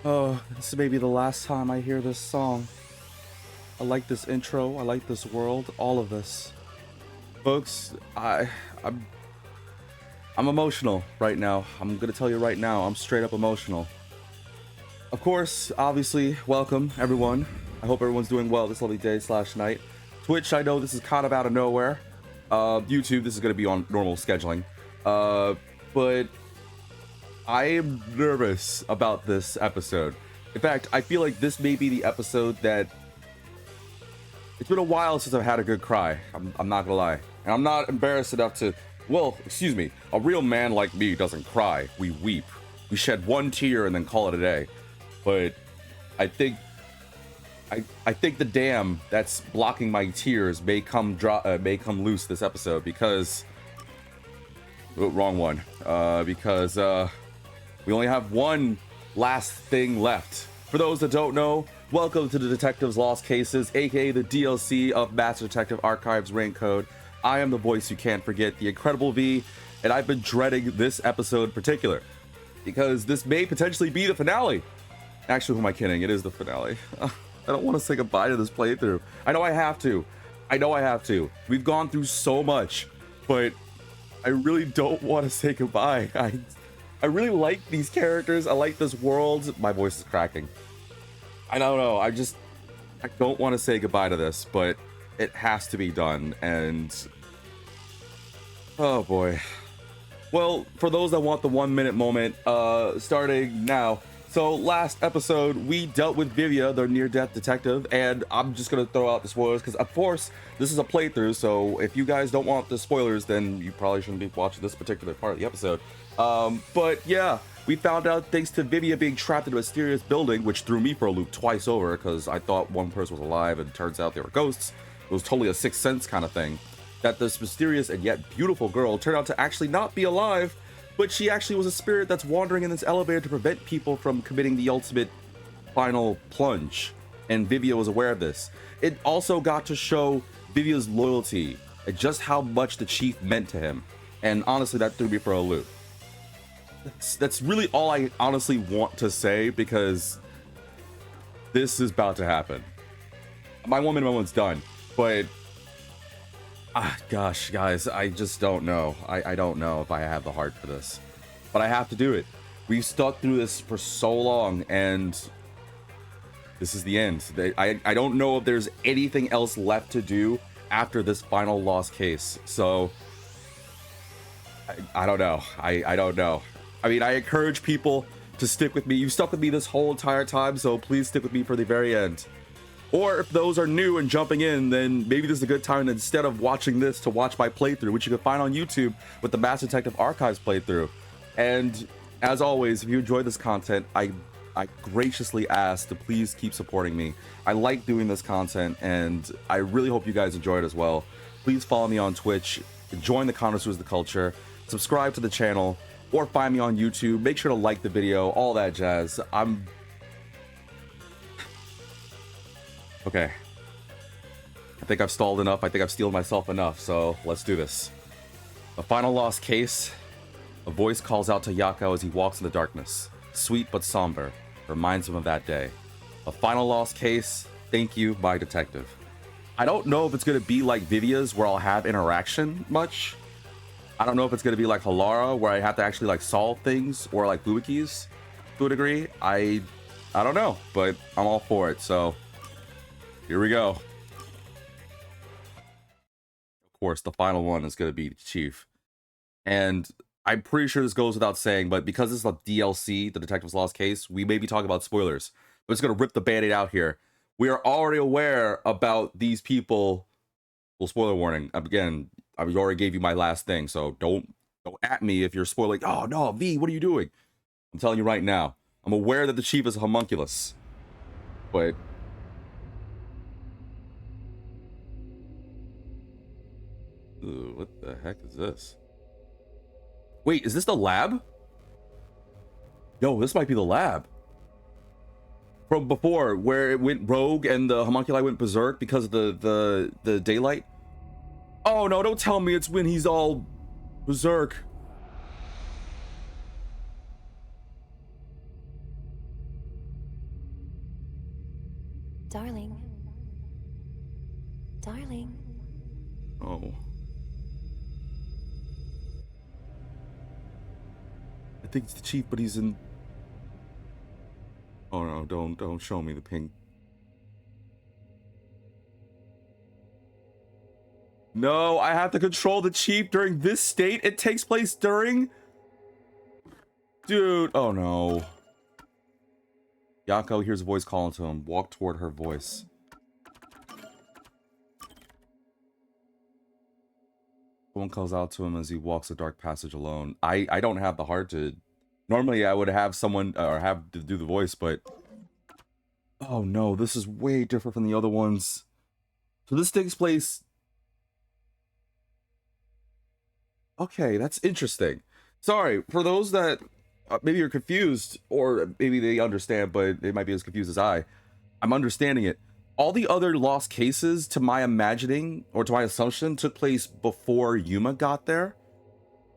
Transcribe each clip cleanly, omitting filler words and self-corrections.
Oh, this may be the last time I hear this song. I like this intro. I like this world. All of this, folks. I'm I'm emotional right now. I'm gonna tell you right now. I'm straight up emotional. Of course, obviously, welcome everyone. I hope everyone's doing well this lovely day slash night. Twitch, I know this is kind of out of nowhere. YouTube, this is gonna be on normal scheduling. But I am nervous about this episode. In fact, I feel like this may be the episode that it's been a while since I've had a good cry. I'm not gonna lie. And I'm not embarrassed enough to, well, excuse me, a real man like me doesn't cry. We weep. We shed one tear and then call it a day. But I think I think the dam that's blocking my tears may come loose this episode because wrong one. Because we only have one last thing left. For those that don't know, welcome to the Detectives Lost Cases, aka the DLC of Master Detective Archives Rain Code. I am the voice you can't forget, the Incredible V, and I've been dreading this episode in particular because this may potentially be the finale. Actually, who am I kidding? It is the finale. I don't want to say goodbye to this playthrough. I know I have to. We've gone through so much, but I really don't want to say goodbye. I really like these characters. I like this world. My voice is cracking. I don't know. I don't want to say goodbye to this, but it has to be done. And oh boy. Well, for those that want the 1 minute moment, starting now. So last episode, we dealt with Vivia, the near-death detective, and I'm just gonna throw out the spoilers because, of course, this is a playthrough. So if you guys don't want the spoilers, then you probably shouldn't be watching this particular part of the episode. But yeah, we found out thanks to Vivia being trapped in a mysterious building, which threw me for a loop twice over because I thought one person was alive and it turns out they were ghosts. It was totally a Sixth Sense kind of thing. That this mysterious and yet beautiful girl turned out to actually not be alive, but she actually was a spirit that's wandering in this elevator to prevent people from committing the ultimate final plunge. And Vivia was aware of this. It also got to show Vivia's loyalty and just how much the chief meant to him. And honestly, that threw me for a loop. That's really all I honestly want to say because this is about to happen. My 1 minute moment's done, but gosh, guys, I just don't know. I don't know if I have the heart for this, but I have to do it. We've stuck through this for so long, and this is the end. I don't know if there's anything else left to do after this final lost case. So I don't know. I don't know. I mean, I encourage people to stick with me. You stuck with me this whole entire time, so please stick with me for the very end. Or if those are new and jumping in, then maybe this is a good time instead of watching this to watch my playthrough, which you can find on YouTube with the Master Detective Archives playthrough. And as always, if you enjoy this content, I graciously ask to please keep supporting me. I like doing this content, and I really hope you guys enjoy it as well. Please follow me on Twitch, join the Connoisseurs of the Culture, subscribe to the channel, or find me on YouTube. Make sure to like the video, all that jazz. Okay. I think I've stalled enough. I think I've steeled myself enough, so let's do this. A final lost case. A voice calls out to Yakao as he walks in the darkness. Sweet but somber. Reminds him of that day. A final lost case. Thank you, my detective. I don't know if it's going to be like Vivia's where I'll have interaction much. I don't know if it's going to be like Halara where I have to actually like solve things, or like Fubuki's to a degree. I don't know, but I'm all for it, so here we go. Of course, the final one is going to be the chief. And I'm pretty sure this goes without saying, but because this is a DLC, the Detective's Lost Case, we may be talking about spoilers. We're just going to rip the band-aid out here. We are already aware about these people. Well, spoiler warning. Again, I already gave you my last thing, so don't at me if you're spoiling. Oh, no, V, what are you doing? I'm telling you right now. I'm aware that the chief is a homunculus. But ooh, what the heck is this? Wait, is this the lab? Yo, this might be the lab. From before, where it went rogue and the homunculi went berserk because of the daylight. Oh no, don't tell me it's when he's all berserk. Darling. Darling. Oh. I think it's the chief, but he's in... Oh no, don't show me the pink. No, I have to control the chief during this state. It takes place during... Dude, oh no. Yako hears a voice calling to him. Walk toward her voice. Someone calls out to him as he walks a dark passage alone. I don't have the heart to... Normally I would have someone, or have to do the voice, but... Oh no, this is way different from the other ones. So this takes place... Okay, that's interesting. Sorry, for those that maybe you're confused, or maybe they understand, but they might be as confused as I'm understanding it. All the other lost cases, to my imagining, or to my assumption, took place before Yuma got there.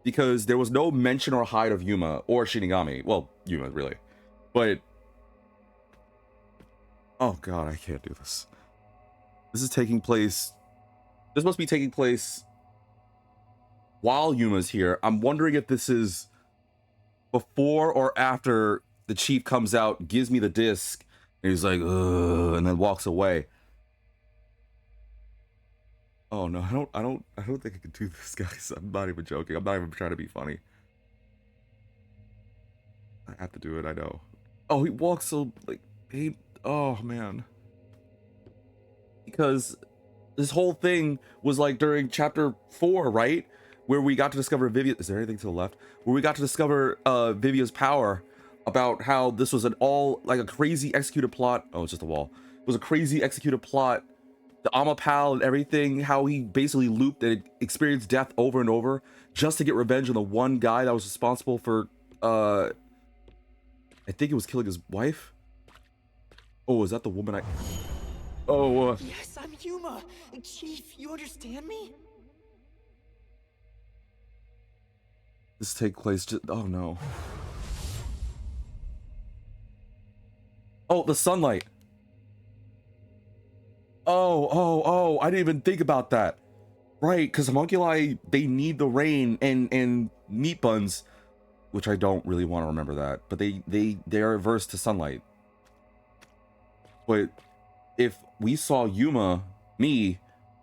Because there was no mention or hide of Yuma, or Shinigami. Well, Yuma, really. But... Oh god, I can't do this. This is taking place... This must be taking place... while Yuma's here. I'm wondering if this is... before or after the chief comes out, gives me the disc, and he's like, ugh, and then walks away. Oh no, I don't think I can do this, guys. I'm not even joking. I'm not even trying to be funny. I have to do it, I know. Oh, he walks so, like, oh man. Because this whole thing was like during chapter 4, right? Where we got to discover Vivia. Is there anything to the left? Where we got to discover Vivia's power, about how this was an all, like, a crazy executed plot. Oh, it's just a wall. It was a crazy executed plot. The Amapal and everything, how he basically looped and experienced death over and over just to get revenge on the one guy that was responsible for, I think it was killing his wife. Oh, is that the woman I... Oh, Yes, I'm Yuma. Chief, you understand me? this take place just... Oh, no. Oh, the sunlight. Oh, I didn't even think about that. Right, because homunculi, they need the rain and meat buns, which I don't really want to remember that, but they are averse to sunlight. But if we saw Yuma, me,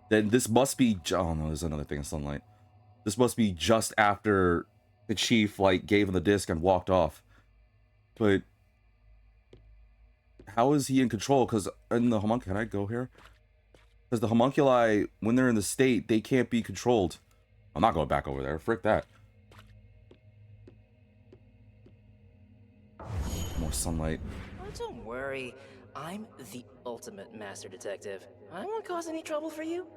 then this must be... Oh no, there's another thing in sunlight. This must be just after the chief, like, gave him the disc and walked off. But how is he in control? Because in the homunculi... Can I go here? Because the homunculi, when they're in the state, they can't be controlled. I'm not going back over there. Frick that. More sunlight. Oh, don't worry. I'm the ultimate master detective. I won't cause any trouble for you.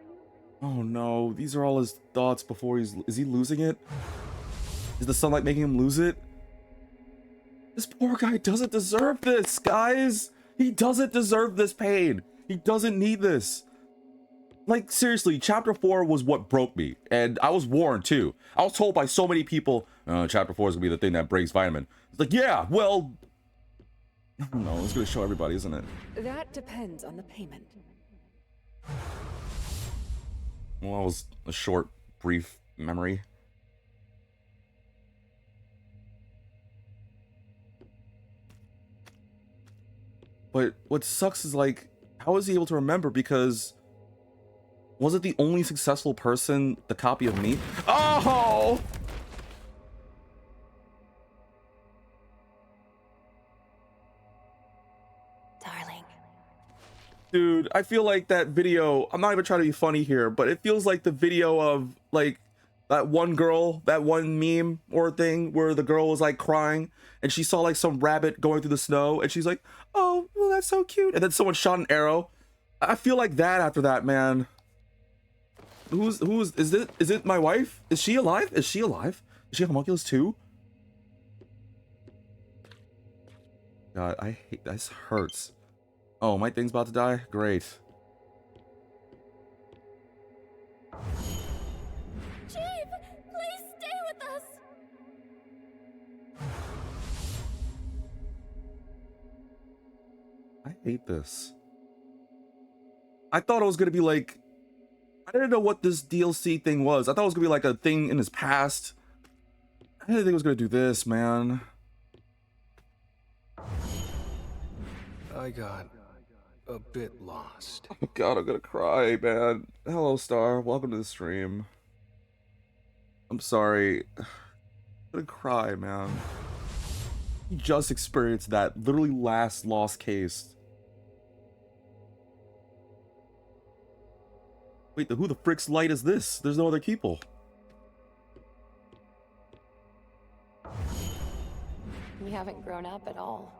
Oh no, these are all his thoughts before he's... Is he losing it? Is the sunlight making him lose it? This poor guy doesn't deserve this, guys! He doesn't deserve this pain! He doesn't need this! Like, seriously, chapter 4 was what broke me, and I was warned too. I was told by so many people, chapter 4 is gonna be the thing that breaks Vitamin. It's like, yeah, well... I don't know, it's gonna show everybody, isn't it? That depends on the payment. Well, that was a short, brief memory. But what sucks is, like, how is he able to remember? Because was it the only successful person, the copy of me? Oh! Darling. Dude, I feel like that video, I'm not even trying to be funny here, but it feels like the video of, like, that one girl, that one meme or thing where the girl was, like, crying and she saw, like, some rabbit going through the snow and she's like, oh, well, that's so cute. And then someone shot an arrow. I feel like that after that, man. Is it my wife? Is she alive? Is she alive? Is she a homunculus too? God, I hate this. Hurts. Oh, my thing's about to die? Great. Chief, please stay with us. I hate this. I thought it was gonna be like, I didn't know what this DLC thing was. I thought it was gonna be like a thing in his past. I didn't think it was gonna do this, man. I got a bit lost. Oh god, I'm gonna cry, man. Hello, Star. Welcome to the stream. I'm sorry. I'm gonna cry, man. You just experienced that literally last lost case. Wait, who the frick's light is this? There's no other people. You haven't grown up at all.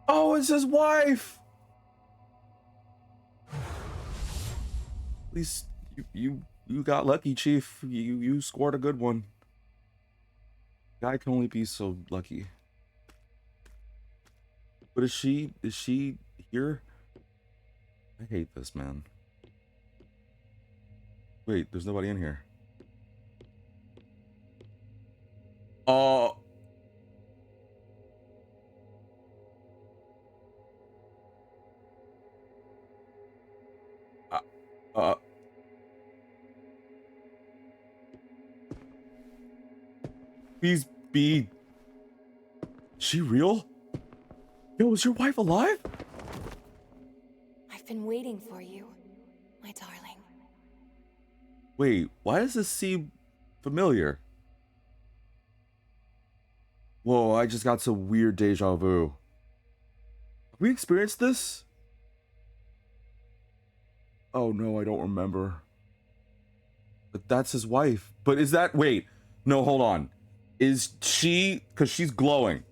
Oh, it's his wife. At least you got lucky, Chief. You scored a good one. Guy can only be so lucky. But is she here? I hate this, man. Wait, there's nobody in here. Oh. Please be. She real? Yo, is your wife alive? I've been waiting for you, my darling. Wait, why does this seem familiar? Whoa, I just got some weird deja vu. Have we experienced this? Oh no, I don't remember. But that's his wife. But is that, wait, no, hold on. Is she, because she's glowing.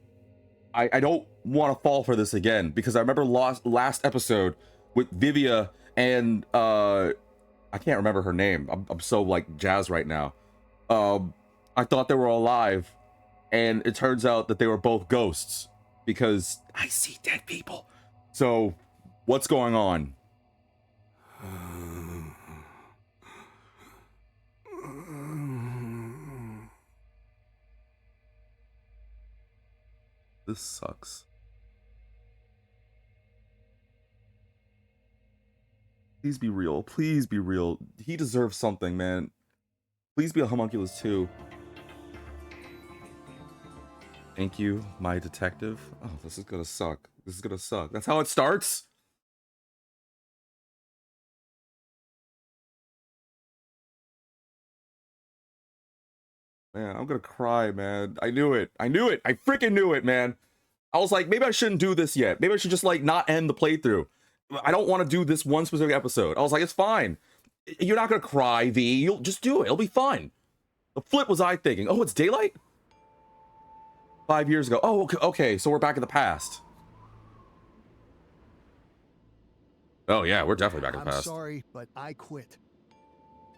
I don't want to fall for this again, because I remember last episode with Vivia and I can't remember her name. I'm so like jazzed right now. I thought they were alive, and it turns out that they were both ghosts because I see dead people. So, what's going on? This sucks. Please be real. Please be real. He deserves something, man. Please be a homunculus too. Thank you, my detective. Oh, this is gonna suck. This is gonna suck. That's how it starts? Man, I'm gonna cry, man. I knew it. I knew it. I freaking knew it, man. I was like, maybe I shouldn't do this yet. Maybe I should just like not end the playthrough. I don't want to do this one specific episode. I was like, it's fine. You're not gonna cry, V. You'll just do it. It'll be fun. The flip was I thinking, oh, it's daylight? 5 years ago. Oh, okay. So we're back in the past. Oh yeah, we're definitely back in the past. I'm sorry, but I quit.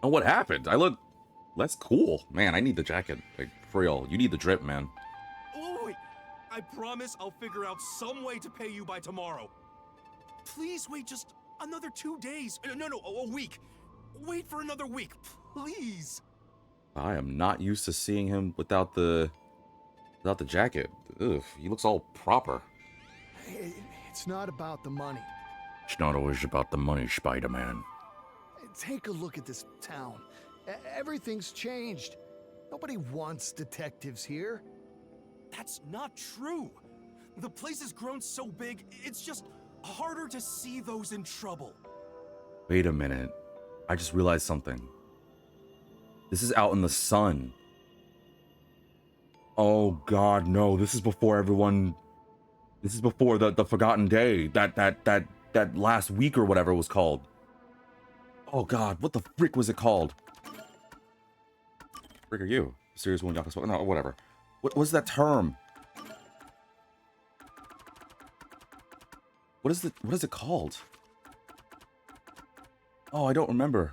Oh, what happened? I look less cool. Man, I need the jacket. Like, for real. You need the drip, man. Oh, wait. I promise I'll figure out some way to pay you by tomorrow. Please wait just another 2 days. No, a week. Wait for another week, please. I am not used to seeing him without the jacket. Ugh, he looks all proper. It's not about the money. It's not always about the money, Spider-Man. Take a look at this town. Everything's changed. Nobody wants detectives here. That's not true. The place has grown so big, it's just harder to see those in trouble. Wait a minute. I just realized something. This is out in the sun. Oh god, no. This is before everyone... This is before the Forgotten Day. That last week or whatever it was called. Oh god, what the frick was it called? Frick are you? Serious one, Yakuza? No, whatever. What was that term? What is it called? Oh, I don't remember.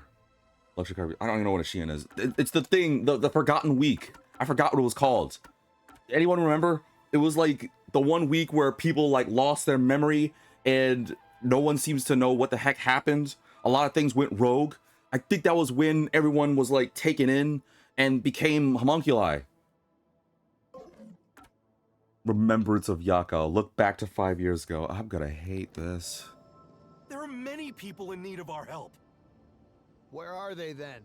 Luxury car. I don't even know what a Shein is. It's the thing, the Forgotten Week. I forgot what it was called. Anyone remember? It was like the 1 week where people like lost their memory and no one seems to know what the heck happened. A lot of things went rogue. I think that was when everyone was like taken in and became homunculi. Remembrance of Yaka. Look back to 5 years ago. I'm gonna hate this. There are many people in need of our help. Where are they then?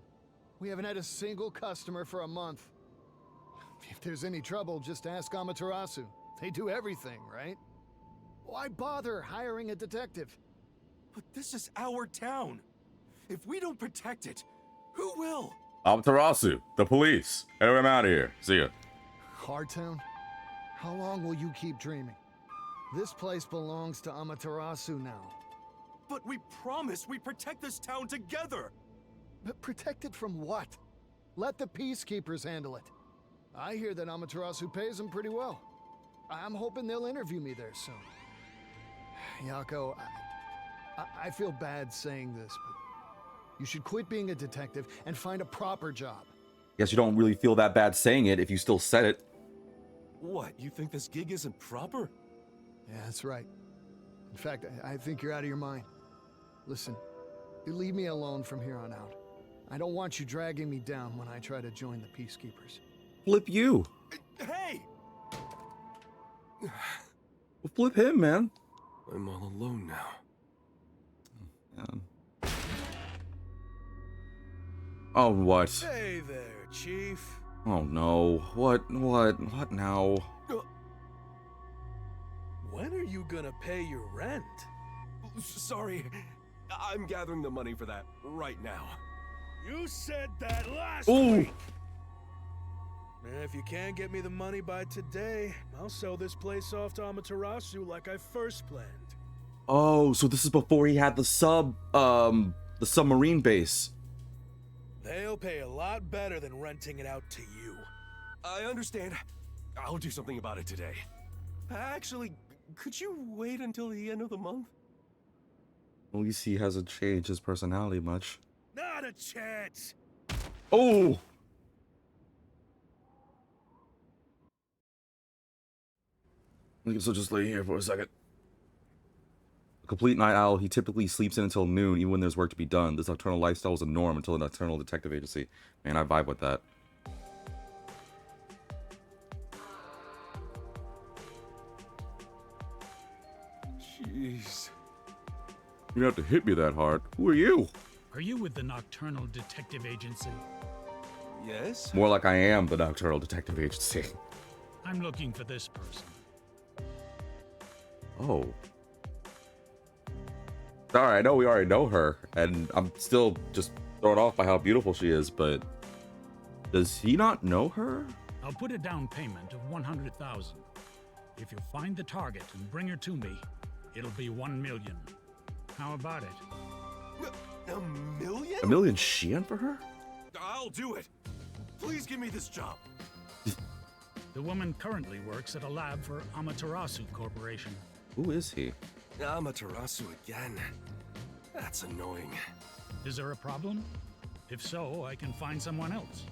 We haven't had a single customer for a month. If there's any trouble, just ask Amaterasu. They do everything, right? Why bother hiring a detective? But this is our town. If we don't protect it, who will? Amaterasu, the police. Anyway, I'm out of here. See ya. Hardtown? How long will you keep dreaming? This place belongs to Amaterasu now. But we promised we'd protect this town together. But protected from what? Let the peacekeepers handle it. I hear that Amaterasu pays them pretty well. I'm hoping they'll interview me there soon. Yako, I feel bad saying this, but you should quit being a detective and find a proper job. Guess you don't really feel that bad saying it if you still said it. What, you think this gig isn't proper? Yeah, that's right. In fact, I think you're out of your mind. Listen, you leave me alone from here on out. I don't want you dragging me down when I try to join the peacekeepers. Flip you. Hey! Well, flip him, man. I'm all alone now. Yeah. Oh, what? Hey there, Chief. Oh, no. What now? When are you gonna pay your rent? Sorry, I'm gathering the money for that right now. You said that last Ooh. week. And if you can't get me the money by today, I'll sell this place off to Amaterasu like I first planned. Oh, so this is before he had the submarine base. They'll pay a lot better than renting it out to you. I understand. I'll do something about it today. Actually, could you wait until the end of the month? At least he hasn't changed his personality much. Not a chance. Oh! I guess I'll just lay here for a second. A complete night owl, he typically sleeps in until noon, even when there's work to be done. This nocturnal lifestyle is a norm until a nocturnal detective agency. Man, I vibe with that. Jeez. You don't have to hit me that hard. Who are you? Are you with the Nocturnal Detective Agency? Yes? More like I am the nocturnal detective agency. I'm looking for this person. Oh. Sorry, I know we already know her, and I'm still just thrown off by how beautiful she is, but does he not know her? I'll put a down payment of 100,000. If you find the target and bring her to me, it'll be 1 million. How about it? A million? $1 million Shein for her? I'll do it. Please give me this job. The woman currently works at a lab for Amaterasu Corporation. Who is he? Amaterasu again. That's annoying. Is there a problem? If so, I can find someone else.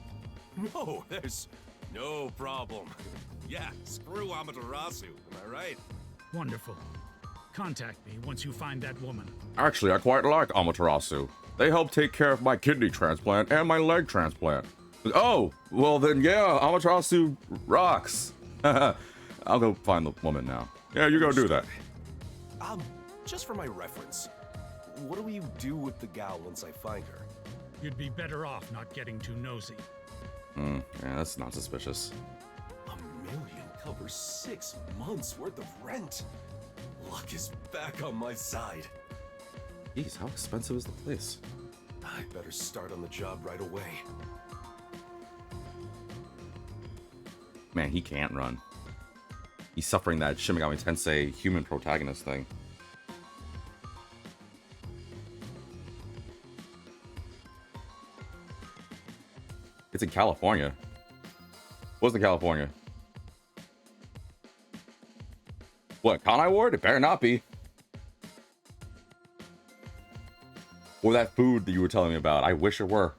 No, there's no problem. Yeah, screw Amaterasu, am I right? Wonderful. Contact me once you find that woman. Actually, I quite like Amaterasu. They help take care of my kidney transplant and my leg transplant. Oh, well then, yeah, Amaterasu rocks. I'll go find the woman now. Yeah, you go do that. Just for my reference, what do you do with the gal once I find her? You'd be better off not getting too nosy. Yeah, that's not suspicious. $1 million covers 6 months worth of rent. Luck is back on my side. Jeez, how expensive is the place? I better start on the job right away. Man, he can't run. He's suffering that Shin Megami Tensei human protagonist thing. It's in California. What's in California? What, Kanai Ward? It better not be. Or that food that you were telling me about. I wish it were.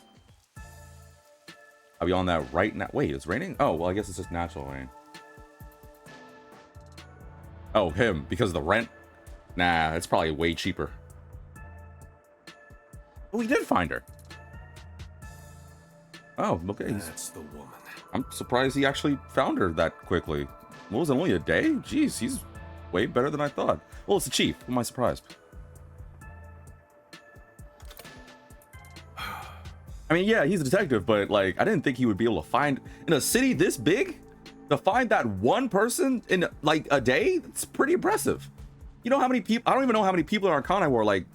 I'll be on that right now. Wait, it's raining? Oh, well, I guess it's just natural rain. Oh, him. Because of the rent? Nah, it's probably way cheaper. Oh, he did find her. Oh, okay. That's the woman. I'm surprised he actually found her that quickly. What was it, only a day? Jeez, he's way better than I thought. Well, it's the chief. Who am I surprised? I mean, yeah, he's a detective, but like, I didn't think he would be able to find in a city this big to find that one person in like a day. It's pretty impressive. You know how many people? I don't even know how many people in Arcana were, like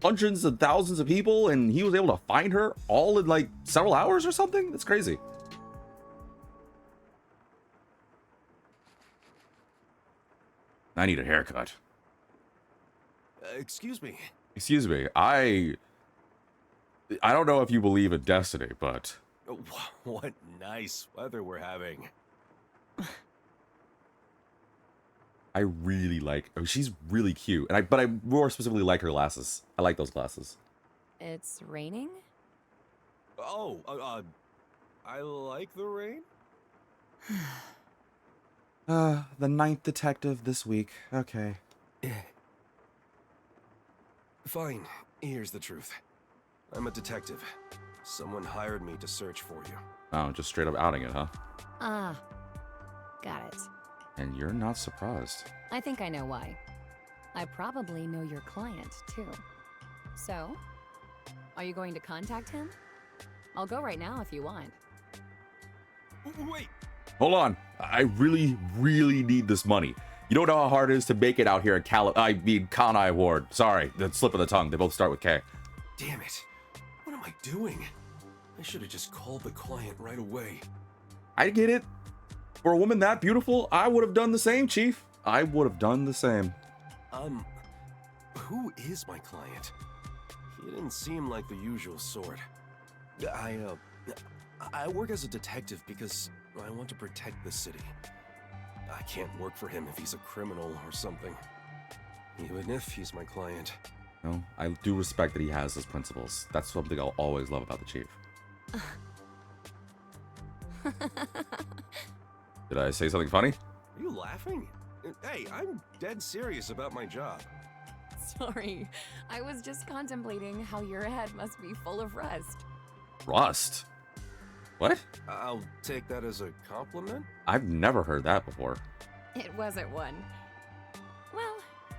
hundreds of thousands of people, and he was able to find her all in like several hours or something. That's crazy. I need a haircut. Excuse me. Excuse me. I don't know if you believe in destiny, but What nice weather we're having. I really like. I mean, she's really cute, and but I more specifically like her glasses. I like those glasses. It's raining? Oh, I like the rain. The ninth detective this week. Okay. Fine, here's the truth. I'm a detective. Someone hired me to search for you. Oh, just straight up outing it, huh? Ah, got it. And you're not surprised. I think I know why. I probably know your client, too. So, are you going to contact him? I'll go right now if you want. Wait. Hold on. I really, really need this money. You don't know how hard it is to make it out here in Kanai Ward. Sorry, the slip of the tongue. They both start with K. Damn it. What am I doing? I should have just called the client right away. I get it. For a woman that beautiful, I would have done the same, Chief. I would have done the same. Who is my client? He didn't seem like the usual sort. I work as a detective because I want to protect the city. I can't work for him if he's a criminal or something. Even if he's my client. No, I do respect that he has his principles. That's something I'll always love about the Chief. Did I say something funny? Are you laughing? Hey, I'm dead serious about my job. Sorry, I was just contemplating how your head must be full of rust. Rust? What? I'll take that as a compliment. I've never heard that before. It wasn't one. Well,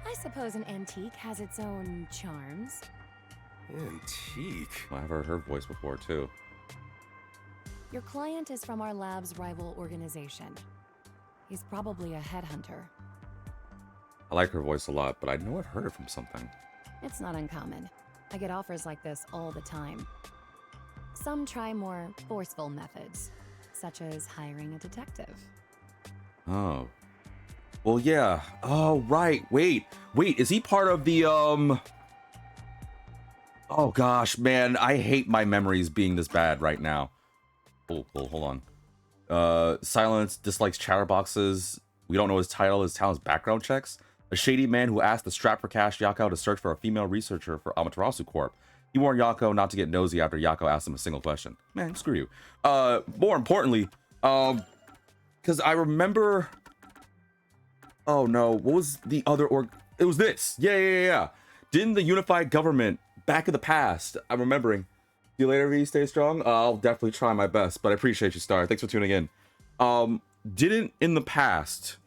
I suppose an antique has its own charms. Antique? I've heard her voice before, too. Your client is from our lab's rival organization. He's probably a headhunter. I like her voice a lot, but I know I've heard it from something. It's not uncommon. I get offers like this all the time. Some try more forceful methods, such as hiring a detective. Oh. Well, yeah. Oh, right. Wait, is he part of the, Oh gosh, man. I hate my memories being this bad right now. Oh, hold on. Silence dislikes chatterboxes. We don't know his title. His talent's background checks. A shady man who asked the Strap for Cash Yako to search for a female researcher for Amaterasu Corp. He warned Yako not to get nosy after Yako asked him a single question. Man, screw you. More importantly, because I remember... Oh no, what was the other It was this. Yeah. Didn't the unified government back in the past? I'm remembering. See you later, V. Stay strong. I'll definitely try my best, but I appreciate you, Star. Thanks for tuning in. Didn't in the past,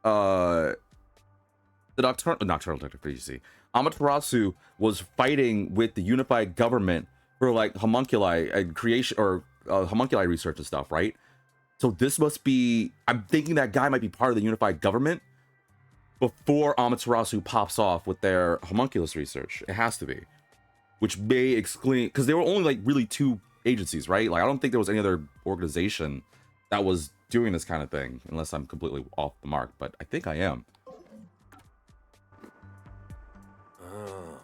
the Nocturnal Detective Agency, Amaterasu was fighting with the unified government for like homunculi and creation or homunculi research and stuff, right? So this must be, I'm thinking that guy might be part of the unified government before Amaterasu pops off with their homunculus research. It has to be, which may explain, because there were only like really two agencies, right? Like I don't think there was any other organization that was doing this kind of thing, unless I'm completely off the mark, but I think I am. Oh,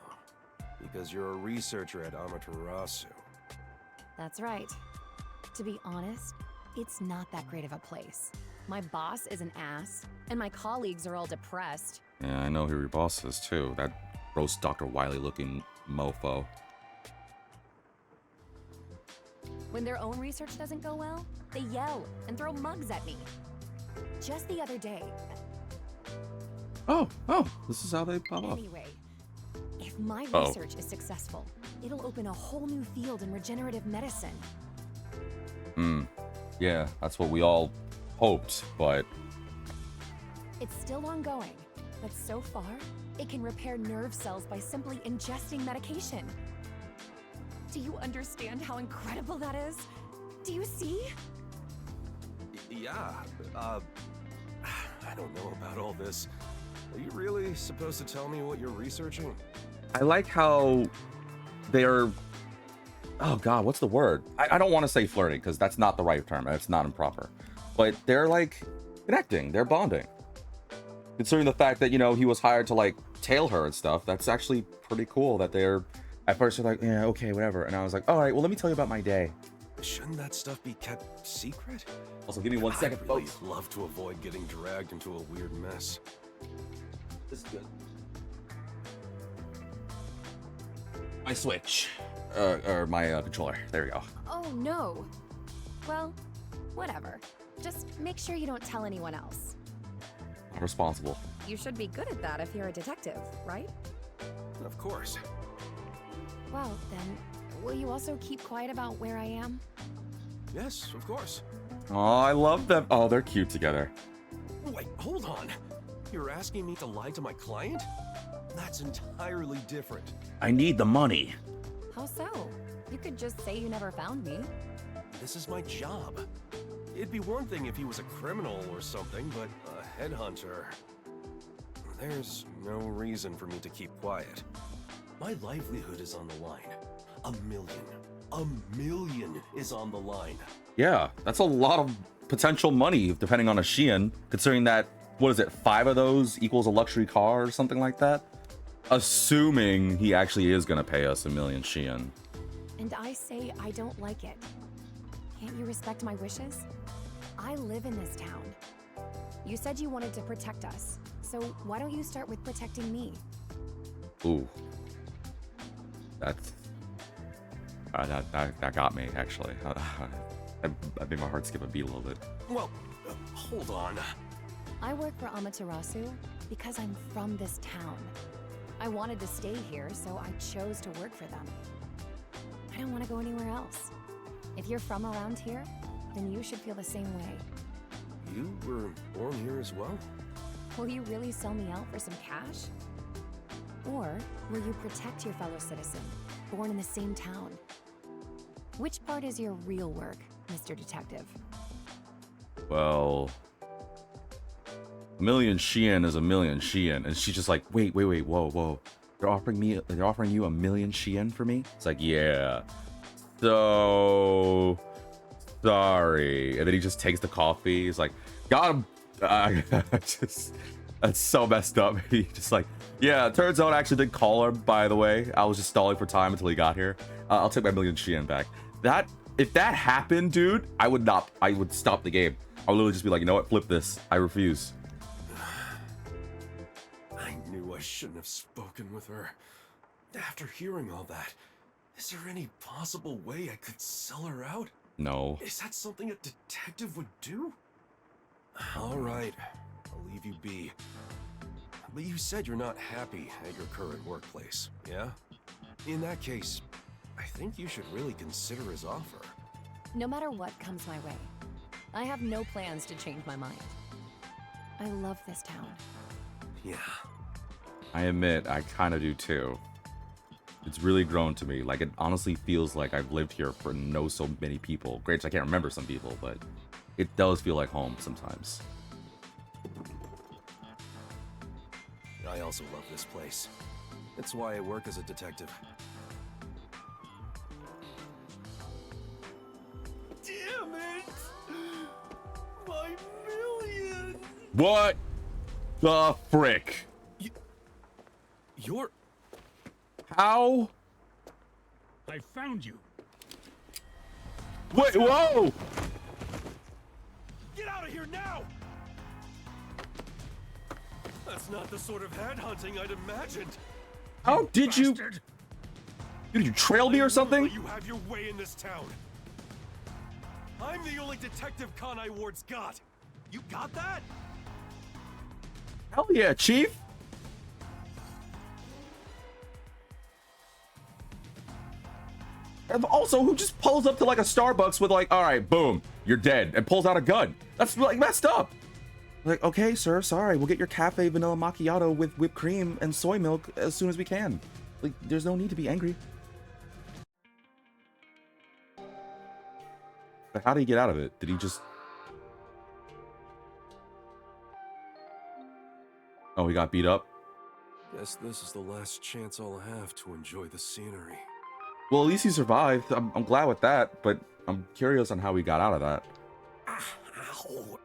because you're a researcher at Amaterasu. That's right. To be honest, it's not that great of a place. My boss is an ass, and my colleagues are all depressed. Yeah, I know who your boss is too. That gross Dr. Wiley looking mofo. When their own research doesn't go well, they yell and throw mugs at me. Just the other day. Oh, this is how they pop up. Anyway, if my research is successful, it'll open a whole new field in regenerative medicine. Yeah, that's what we all hoped, but... It's still ongoing, but so far, it can repair nerve cells by simply ingesting medication. Do you understand how incredible that is? Do you see? Yeah, I don't know about all this. Are you really supposed to tell me what you're researching? I like how they're, oh god, what's the word? I don't want to say flirting because that's not the right term. It's not improper. But they're like connecting, they're bonding. Considering the fact that, you know, he was hired to like tail her and stuff, that's actually pretty cool that they're, at first they're like, yeah, okay, whatever. And I was like, all right, well, let me tell you about my day. Shouldn't that stuff be kept secret? Also, give me 1 second, I'd really folks. love to avoid getting dragged into a weird mess. This is good. My Switch. Or my controller. There we go. Oh no. Well, whatever. Just make sure you don't tell anyone else. Not responsible. You should be good at that if you're a detective, right? Of course. Well, then, will you also keep quiet about where I am? Yes, of course. Oh, I love them. Oh, they're cute together. Wait, hold on. You're asking me to lie to my client? That's entirely different. I need the money. How so? You could just say you never found me. This is my job. It'd be one thing if he was a criminal or something, but a headhunter... There's no reason for me to keep quiet. My livelihood is on the line. A million is on the line. Yeah, that's a lot of potential money depending on a Shein, considering that, what is it, 5 of those equals a luxury car or something like that? Assuming he actually is gonna pay us 1 million Shein. And I say I don't like it. Can't you respect my wishes? I live in this town. You said you wanted to protect us, so why don't you start with protecting me? Ooh. That's... that got me, actually. I made my heart skip a beat a little bit. Well, hold on. I work for Amaterasu because I'm from this town. I wanted to stay here, so I chose to work for them. I don't want to go anywhere else. If you're from around here, then you should feel the same way. You were born here as well? Will you really sell me out for some cash? Or will you protect your fellow citizen, born in the same town? Which part is your real work, Mr. Detective? Well... 1 million Shein is 1 million Shein. And she's just like, wait, whoa. They're offering you 1 million Shein for me? It's like, yeah. So... sorry. And then he just takes the coffee. He's like, got him. Just... that's so messed up. He just like, yeah, it turns out I actually did call her, by the way. I was just stalling for time until he got here. I'll take my 1 million Shein back. If that happened, dude, I would stop the game. I would literally just be like, you know what, flip this. I refuse. I knew I shouldn't have spoken with her. After hearing all that, is there any possible way I could sell her out? No. Is that something a detective would do? All right, I'll leave you be. But you said you're not happy at your current workplace, yeah? In that case, I think you should really consider his offer. No matter what comes my way, I have no plans to change my mind. I love this town. Yeah. I admit, I kind of do too. It's really grown to me. Like, it honestly feels like I've lived here for so many people. Granted, I can't remember some people, but it does feel like home sometimes. I also love this place. It's why I work as a detective. Damn it! My million! What the frick? You're... How? I found you. Wait, whoa! Get out of here now! That's not the sort of headhunting I'd imagined. How did you? Bastard. Did you trail me or something? You have your way in this town. I'm the only detective Kanai Ward's got. You got that? Hell yeah, Chief. And also, who just pulls up to like a Starbucks with like, all right, boom, you're dead, and pulls out a gun? That's like messed up. Like, okay, sir, sorry, we'll get your cafe vanilla macchiato with whipped cream and soy milk as soon as we can. Like, there's no need to be angry. But how did he get out of it? Did he just... Oh, he got beat up? Guess this is the last chance I'll have to enjoy the scenery. Well, at least he survived. I'm glad with that, but I'm curious on how he got out of that. Ow.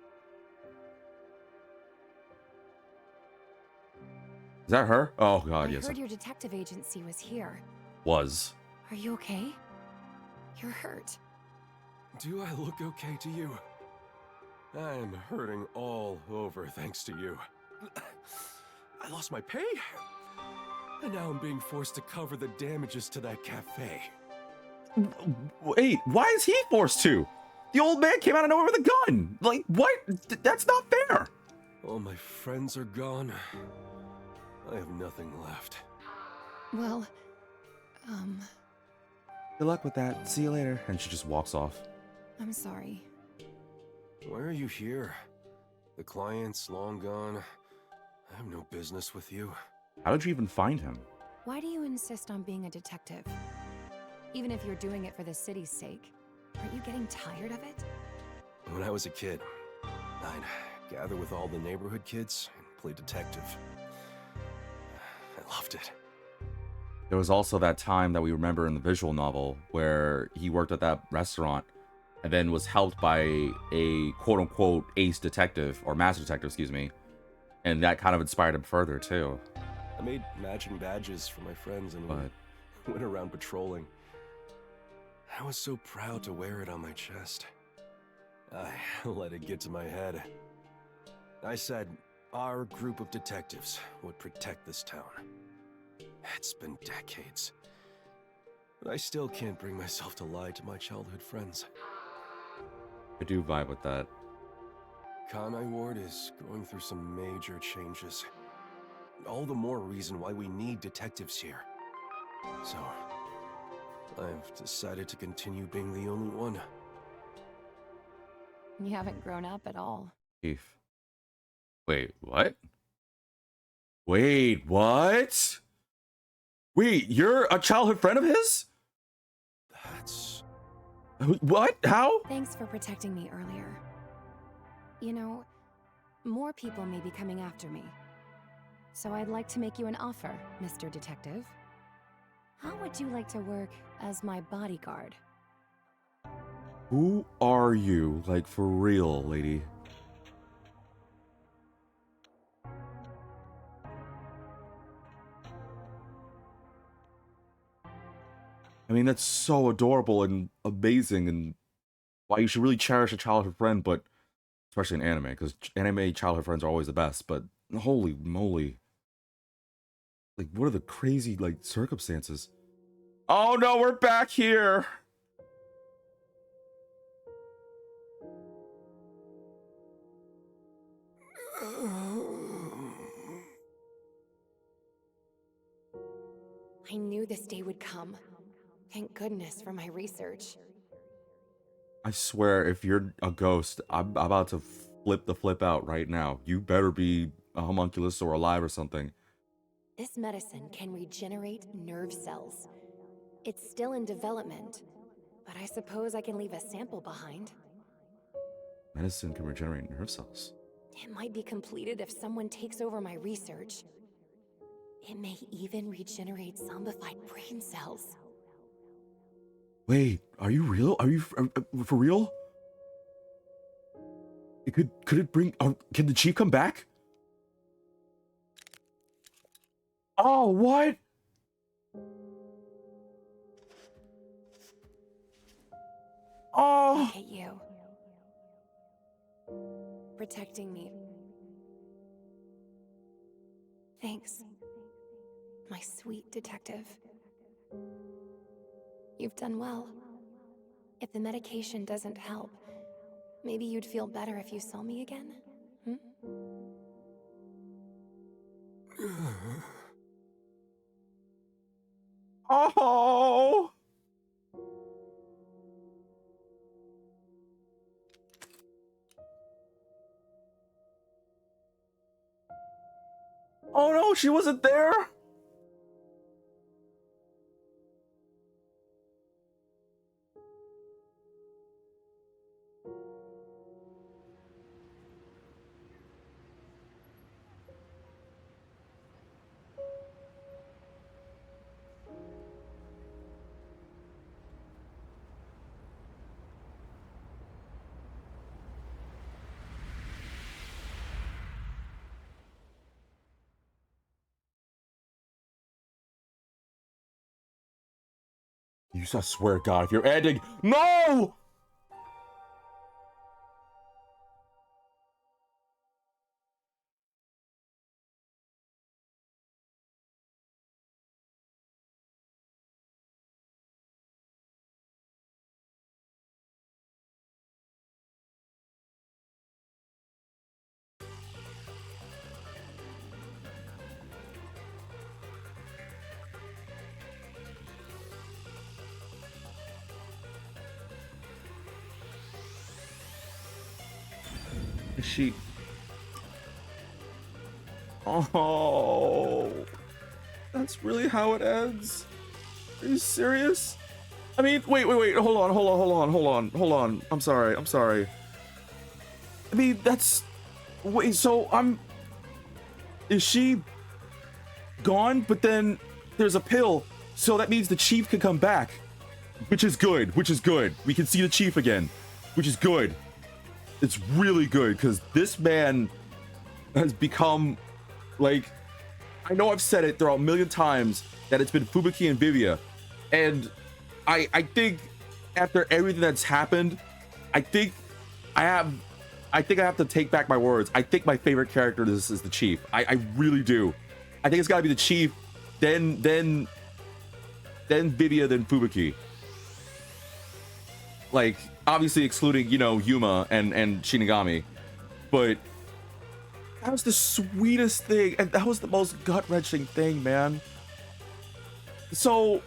Is that her? Oh, God, I yes. heard your detective agency was here. Was. Are you okay? You're hurt. Do I look okay to you? I'm hurting all over thanks to you. I lost my pay, and now I'm being forced to cover the damages to that cafe. Wait, why is he forced to? The old man came out of nowhere with a gun. Like, what? That's not fair. All my friends are gone. I have nothing left. Well, Good luck with that. See you later. And she just walks off. I'm sorry. Why are you here? The client's long gone. I have no business with you. How did you even find him? Why do you insist on being a detective? Even if you're doing it for the city's sake, aren't you getting tired of it? When I was a kid, I'd gather with all the neighborhood kids and play detective. I loved it. There was also that time that we remember in the visual novel where he worked at that restaurant and then was helped by a quote-unquote ace detective, or master detective, excuse me. And that kind of inspired him further, too. I made matching badges for my friends and But went around patrolling. I was so proud to wear it on my chest. I let it get to my head. I said our group of detectives would protect this town. It's been decades. But I still can't bring myself to lie to my childhood friends. I do vibe with that. Kanai Ward is going through some major changes. All the more reason why we need detectives here. So, I've decided to continue being the only one. You haven't grown up at all. Keith. Wait, what? Wait, what? Wait, you're a childhood friend of his? That's... What? How? Thanks for protecting me earlier. You know, more people may be coming after me. So I'd like to make you an offer, Mr. Detective. How would you like to work as my bodyguard? Who are you? Like, for real, lady? I mean, that's so adorable and amazing, and why you should really cherish a childhood friend, but especially in anime, because anime childhood friends are always the best, but holy moly. Like, what are the crazy, like, circumstances? Oh no, we're back here! I knew this day would come. Thank goodness for my research. I swear, if you're a ghost, I'm about to flip the flip out right now. You better be a homunculus or alive or something. This medicine can regenerate nerve cells. It's still in development, but I suppose I can leave a sample behind. Medicine can regenerate nerve cells. It might be completed if someone takes over my research. It may even regenerate zombified brain cells. Wait, are you real? Are you for real? It could it bring? Oh, can the chief come back? Oh, what? Oh. Look at you. Protecting me. Thanks, my sweet detective. You've done well. If the medication doesn't help, maybe you'd feel better if you saw me again? Hmm? Oh. Oh no, she wasn't there. You I swear to God, if you're ending, no! Is she? Oh, that's really how it ends. Are you serious? I mean, wait, hold on. I'm sorry. I mean, that's, wait, so is she gone? But then there's a pill, so that means the chief can come back, which is good. We can see the chief again, which is good. It's really good, because this man has become, like, I know I've said it throughout a million times that it's been Fubuki and Vivia, and I think after everything that's happened, I think I have to take back my words. I think my favorite character is the chief. I really do. I think it's got to be the chief, then Vivia, then Fubuki. Like, obviously excluding, you know, Yuma and Shinigami, but that was the sweetest thing, and that was the most gut-wrenching thing, man. So,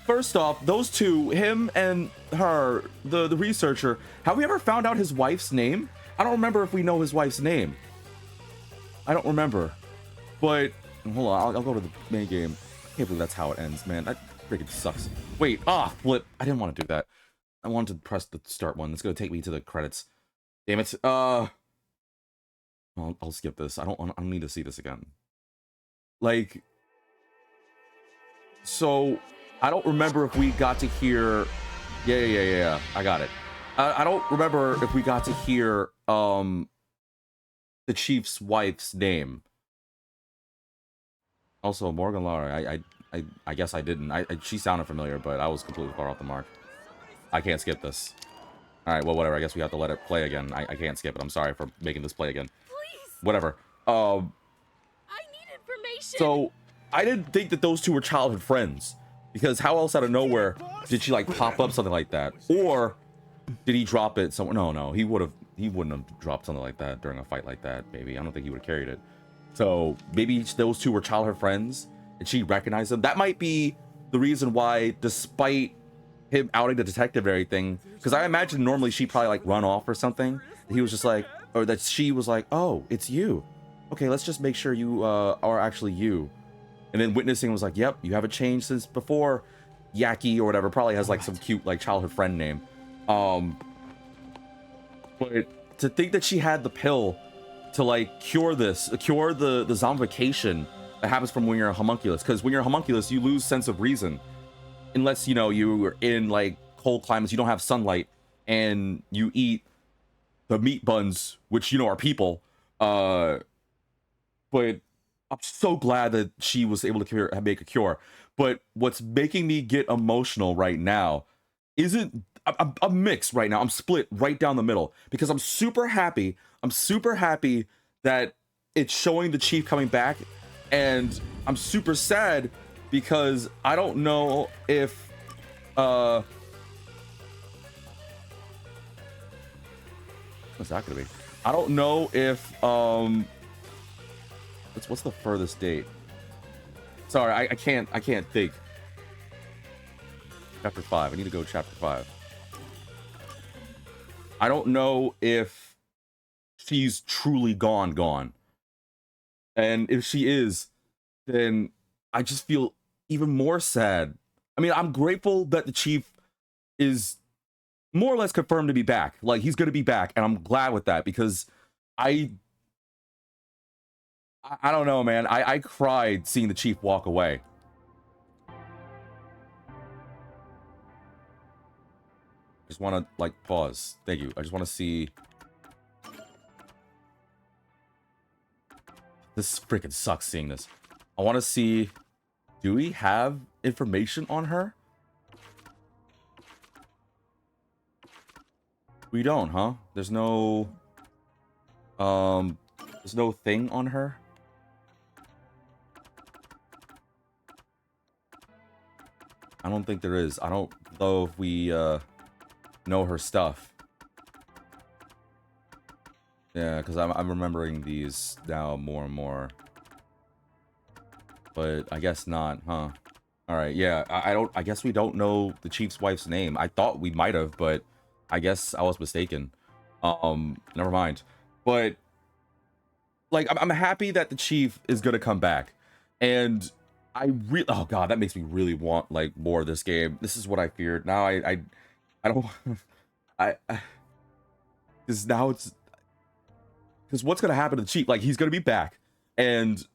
first off, those two, him and her, the researcher, have we ever found out his wife's name? I don't remember if we know his wife's name. I don't remember. But, hold on, I'll go to the main game. I can't believe that's how it ends, man. That freaking sucks. Wait, flip. I didn't want to do that. I wanted to press the start one. It's gonna take me to the credits. Damn it. I'll skip this. I don't need to see this again. Like, so I don't remember if we got to hear. Yeah. I got it. I don't remember if we got to hear the chief's wife's name. Also, Morgan Lara. I guess I didn't. She sounded familiar, but I was completely far off the mark. I can't skip this. All right, well, whatever. I guess we have to let it play again. I can't skip it. I'm sorry for making this play again. Please. Whatever. I need information. So I didn't think that those two were childhood friends, because how else out of nowhere did she like pop up something like that? Or did he drop it somewhere? No, he wouldn't have dropped something like that during a fight like that. Maybe I don't think he would have carried it. So maybe those two were childhood friends, and she recognized them. That might be the reason why, despite him outing the detective and everything, because I imagine normally she'd probably like run off or something. He was just like, or that she was like, oh, it's you. Okay, let's just make sure you are actually you. And then witnessing was like, yep, you haven't changed since before. Yaki or whatever probably has like some cute like childhood friend name. But to think that she had the pill to like cure the zombification that happens from when you're a homunculus, because when you're a homunculus you lose sense of reason unless, you know, you're in like cold climates, you don't have sunlight, and you eat the meat buns, which, you know, are people. But I'm so glad that she was able to make a cure. But what's making me get emotional right now isn't, I'm mixed right now. I'm split right down the middle, because I'm super happy. I'm super happy that it's showing the chief coming back, and I'm super sad because I don't know if what's that gonna be? I don't know if what's the furthest date? Sorry, I can't think. Chapter 5. I need to go to chapter 5. I don't know if she's truly gone. And if she is, then I just feel even more sad. I mean, I'm grateful that the chief is more or less confirmed to be back. Like, he's going to be back, and I'm glad with that, because I don't know, man. I cried seeing the chief walk away. Just want to, like, pause. Thank you. I just want to see. This freaking sucks seeing this. I want to see Do we have information on her? We don't, huh? There's no thing on her. I don't think there is. I don't know if we know her stuff. Yeah, because I'm remembering these now more and more. But I guess not, huh? All right, yeah. I guess we don't know the chief's wife's name. I thought we might have, but I guess I was mistaken. Never mind. But like, I'm happy that the chief is gonna come back, and oh god, that makes me really want like more of this game. This is what I feared. Now I don't because now it's because what's gonna happen to the chief? Like, he's gonna be back, and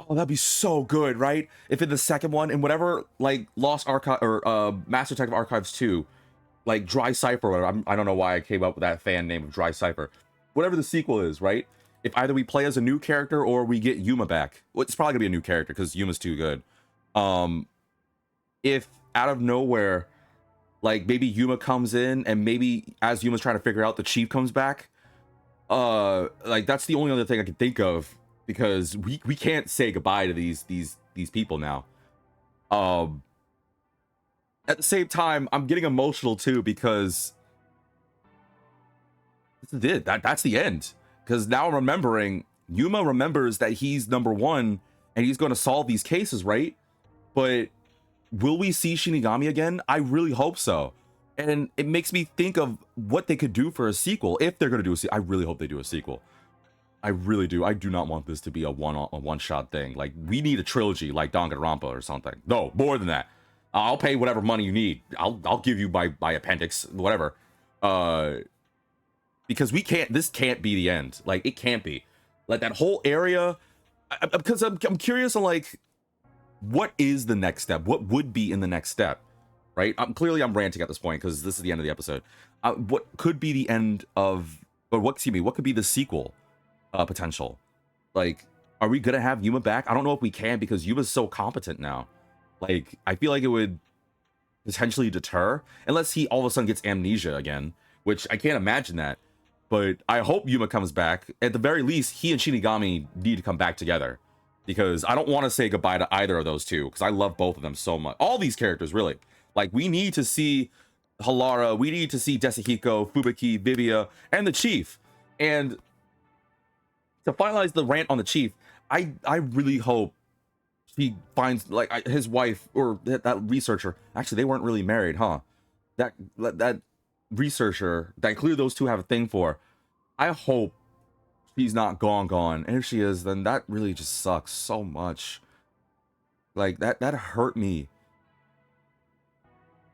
oh, that'd be so good, right? If in the second one, in whatever like Lost Archive or Master Detective Archives 2, like Dry Cipher or whatever. I don't know why I came up with that fan name of Dry Cipher. Whatever the sequel is, right? If either we play as a new character or we get Yuma back. Well, it's probably gonna be a new character because Yuma's too good. If out of nowhere, like maybe Yuma comes in and maybe as Yuma's trying to figure out, the chief comes back. Like that's the only other thing I can think of, because we can't say goodbye to these people now. At the same time, I'm getting emotional too, because that's the end. Because now I'm remembering, Yuma remembers that he's number one and he's going to solve these cases, right? But will we see Shinigami again? I really hope so. And it makes me think of what they could do for a sequel, if they're going to do a sequel. I really hope they do a sequel. I really do. I do not want this to be a one-shot thing. Like, we need a trilogy like Danganronpa or something. No, more than that. I'll pay whatever money you need. I'll give you my appendix, whatever. Because this can't be the end. Like, it can't be. Like, that whole area, because I'm curious on, like, what is the next step? What would be in the next step, right? Clearly I'm ranting at this point because this is the end of the episode. What could be the end of, or what could be the sequel potential? Like, are we gonna have Yuma back? I don't know if we can, because Yuma's so competent now. Like, I feel like it would potentially deter, unless he all of a sudden gets amnesia again, which I can't imagine that. But I hope Yuma comes back. At the very least, he and Shinigami need to come back together, because I don't want to say goodbye to either of those two, because I love both of them so much. All these characters, really. Like, we need to see Halara, we need to see Desahiko, Fubuki, Vivia, and the Chief. And to finalize the rant on the Chief, I really hope he finds, like, his wife, or that researcher. Actually, they weren't really married, huh? That researcher that clearly those two have a thing for. I hope she's not gone. And if she is, then that really just sucks so much. Like, that hurt me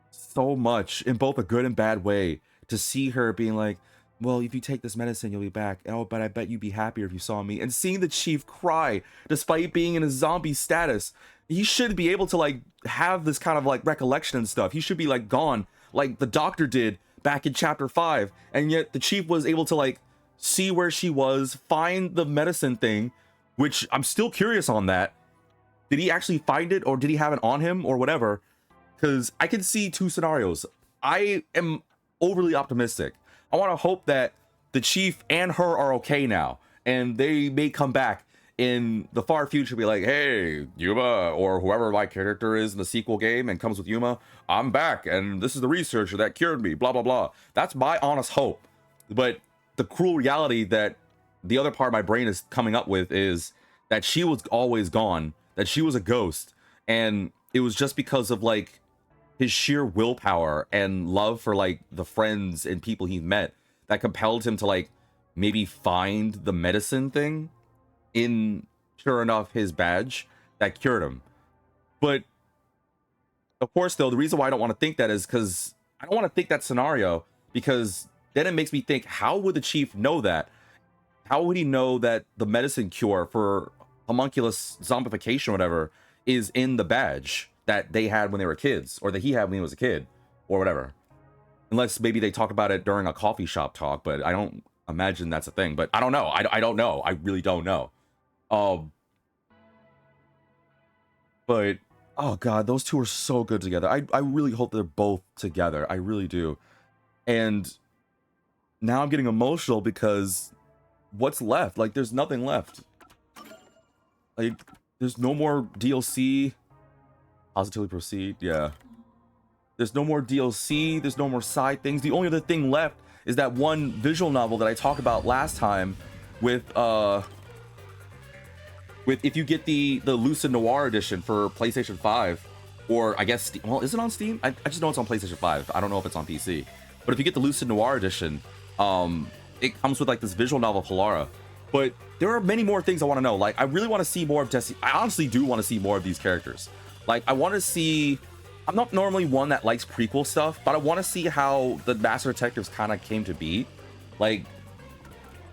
so much, in both a good and bad way, to see her being like, well, if you take this medicine, you'll be back. Oh, but I bet you'd be happier if you saw me. And seeing the Chief cry, despite being in a zombie status. He should be able to, like, have this kind of, like, recollection and stuff. He should be, like, gone, like the doctor did back in chapter 5. And yet the Chief was able to, like, see where she was, find the medicine thing, which I'm still curious on that. Did he actually find it, or did he have it on him, or whatever? Because I can see two scenarios. I am overly optimistic. I want to hope that the Chief and her are okay now, and they may come back in the far future, be like, hey, Yuma, or whoever my character is in the sequel game and comes with Yuma, I'm back, and this is the researcher that cured me, blah, blah, blah. That's my honest hope. But the cruel reality that the other part of my brain is coming up with is that she was always gone, that she was a ghost, and it was just because of, like, his sheer willpower and love for, like, the friends and people he met that compelled him to, like, maybe find the medicine thing in, sure enough, his badge that cured him. But of course, though, the reason why I don't want to think that is because I don't want to think that scenario, because then it makes me think, how would the Chief know that? How would he know that the medicine cure for homunculus zombification or whatever is in the badge that they had when they were kids, or that he had when he was a kid, or whatever? Unless maybe they talk about it during a coffee shop talk, but I don't imagine that's a thing. But I don't know. I don't know. I really don't know. But Oh god, those two are so good together. I really hope they're both together. I really do. And now I'm getting emotional because what's left? Like, there's nothing left. Like, there's no more DLC. Positively proceed, yeah. There's no more DLC, there's no more side things. The only other thing left is that one visual novel that I talked about last time with if you get the Lucid Noir edition for PlayStation 5, or I guess, well, is it on Steam? I just know it's on PlayStation 5. I don't know if it's on PC. But if you get the Lucid Noir edition, it comes with like this visual novel of Halara. But there are many more things I want to know. Like, I really want to see more of Jesse. I honestly do want to see more of these characters. Like, I want to see... I'm not normally one that likes prequel stuff, but I want to see how the Master Detectives kind of came to be. Like,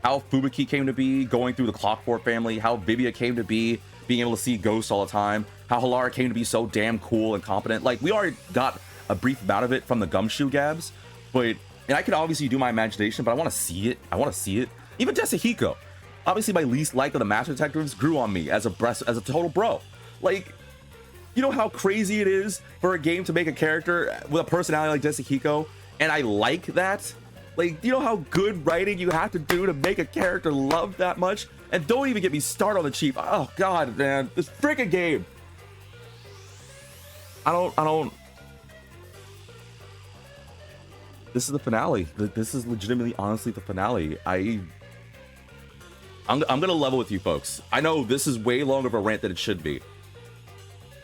how Fubuki came to be, going through the Clockwork family, how Vivia came to be, being able to see ghosts all the time, how Halara came to be so damn cool and competent. Like, we already got a brief amount of it from the Gumshoe Gabs, but... And I could obviously do my imagination, but I want to see it. I want to see it. Even Desahiko. Obviously, my least like of the Master Detectives grew on me as a total bro. Like, you know how crazy it is for a game to make a character with a personality like Desahiko? And I like that. Like, you know how good writing you have to do to make a character loved that much? And don't even get me started on the Chief. Oh, God, man. This freaking game. I don't... This is the finale. This is legitimately, honestly, the finale. I'm gonna level with you folks. I know this is way longer of a rant than it should be.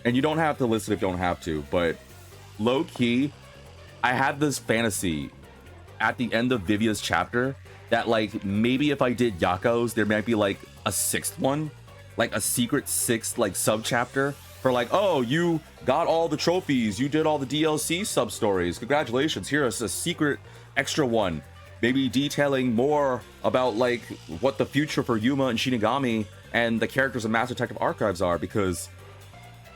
And you don't have to listen if you don't have to, but low-key, I had this fantasy at the end of Vivia's chapter that, like, maybe if I did Yako's, there might be, like, a sixth one. Like, a secret sixth, like, sub-chapter. For like, oh, you got all the trophies, you did all the DLC sub-stories, congratulations, here's a secret extra one. Maybe detailing more about like what the future for Yuma and Shinigami and the characters of Master Detective Archives are, because